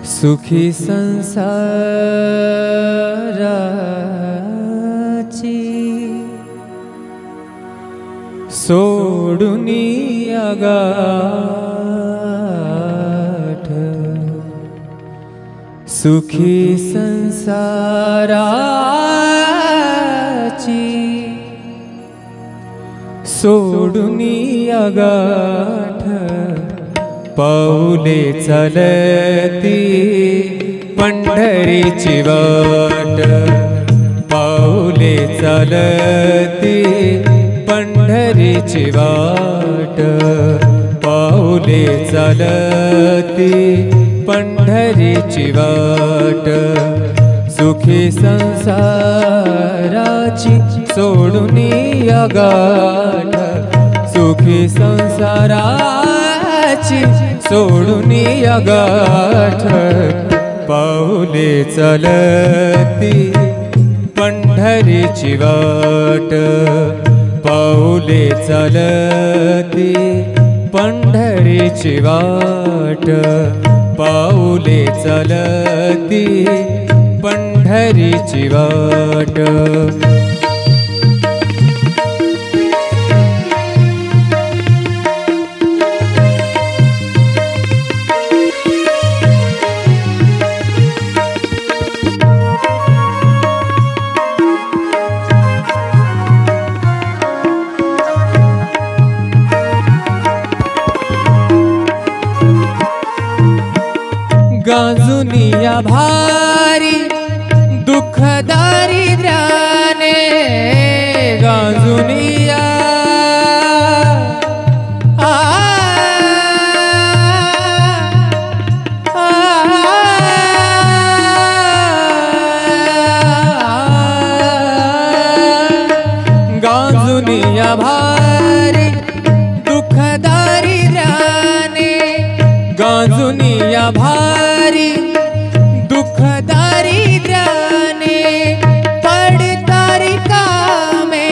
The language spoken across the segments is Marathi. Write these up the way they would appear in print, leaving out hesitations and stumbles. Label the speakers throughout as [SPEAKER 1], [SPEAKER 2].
[SPEAKER 1] सुखी संसाराची सोडुनी आगाठ, सुखी संसाराची सोडुनी आगाठ, पाऊले चालती पंढरीची वाट, पाऊले चालती पंढरीची वाट, पाऊले चालती पंढरीची वाट, सुखी संसाराची सोडुनी आगाठ, सुखी संसाराची सोडुनी आगाठ, पाऊले चालती पंढरीची वाट, पाऊले चालती पंढरीची वाट, पाऊले चालती पंढरीची वाट. गांजुनिया भारी दुःख दारिद्र्याने, गांजुनिया गांजुनिया भारी दुःख दारिद्र्याने, गांजुनिया भारी दुःख दारिद्र्याने, पडतारी कामे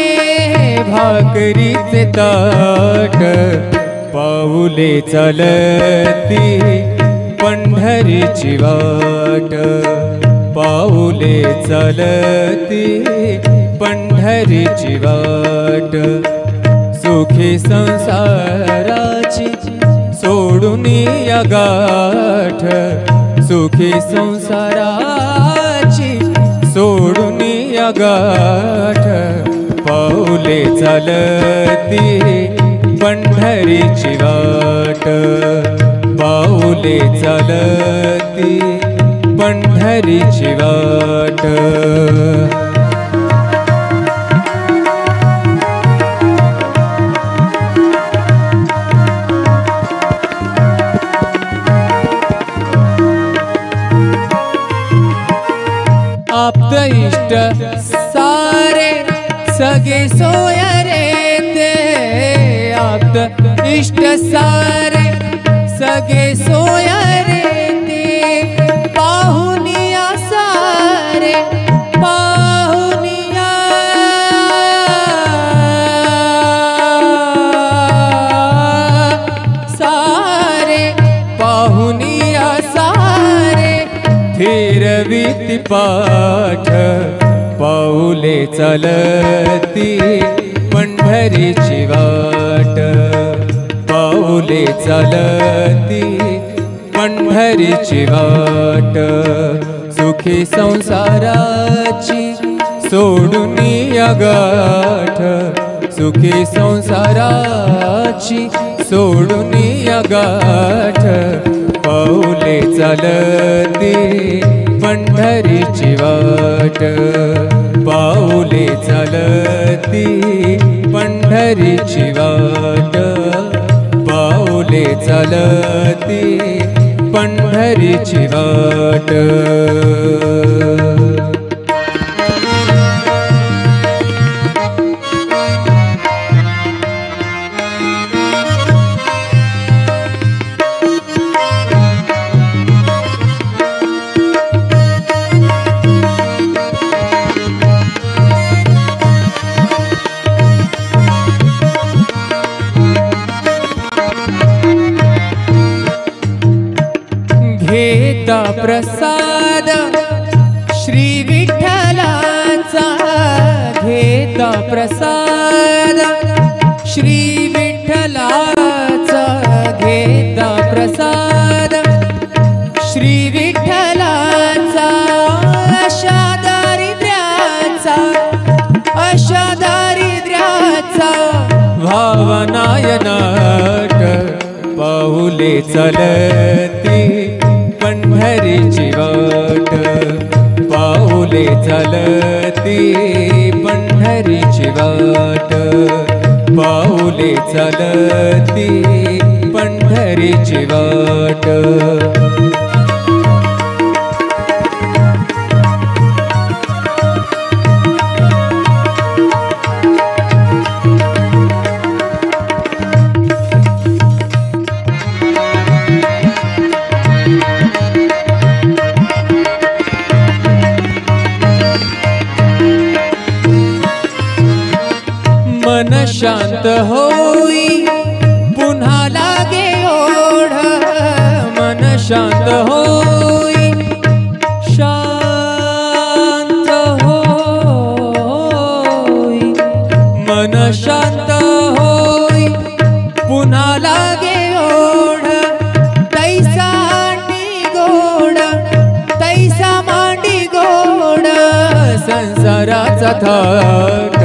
[SPEAKER 1] भाकरीचे ताट, पाऊले चालती पंढरीची वाट, पाऊले चालती पंढरीची वाट, सुखी संसाराची सोडुनी आगाठ, सुखी संसाराची सोडुनी आगाठ, पाऊले चालती पंढरीची वाट, पाऊले चालती पंढरीची वाट. आप्त इष्ट सारे सगे सोया रे ते, आप्त इष्ट सारे सगे सोया रे ते, पाहुनिया सारे पाहुनिया सारे, पाहुनिया सारे फिरवीती पाठ, पाऊले चालती पंढरीची वाट, पाऊले चालती पंढरीची वाट, सुखी संसाराची सोडुनी आगाठ, सुखी संसाराची सोडुनी आगाठ, पाऊले चालती पंढरीची वाट, पाऊले चालती पंढरीची वाट, पाऊले चालती पंढरीची वाट. घेता प्रसाद श्री विठ्ठलाचा, घेता प्रसाद श्री विठ्ठलाचा, घेता प्रसाद श्री विठ्ठलाचा, अशा दारिद्र्याचा भावनायनाट पाऊले चलती पंढरीची वाट, पाऊले चलती पंढरीची वाट, पाऊले चलती पंढरीची वाट. मन शांत होई पुन्हा लागे ओढ, मन शांत होई, शांत होई, मन शांत होई पुन्हा लागे ओढ, तैसा मांडी गोड, तैसा मांडी गोड संसाराचा थाट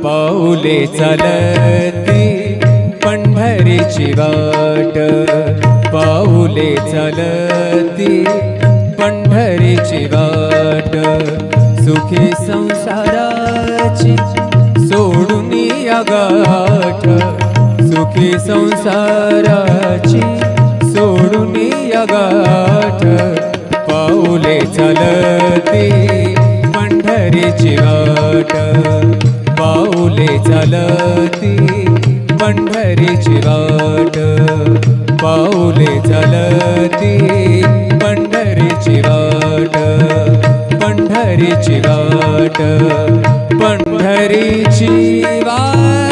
[SPEAKER 1] पाऊले चलती पंढरीची वाट, पाऊले चलती पंढरीची वाट. सुखी संसाराची सोडून या गाठ, सुखी संसाराची सोडून या गाठ, पाऊले चलती पंढरीची वाट, पाऊले चलती पंढरीची वाट, पाऊले चलती पंढरीची वाट, पंढरीची वाट, पंढरीची वाट.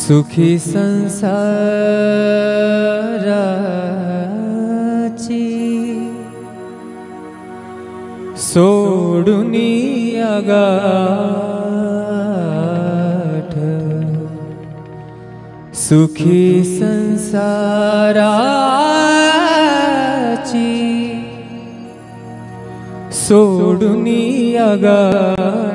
[SPEAKER 1] सुखी संसाराची सोडून या गाठ, सुखी संसाराची सोडून या गाठ.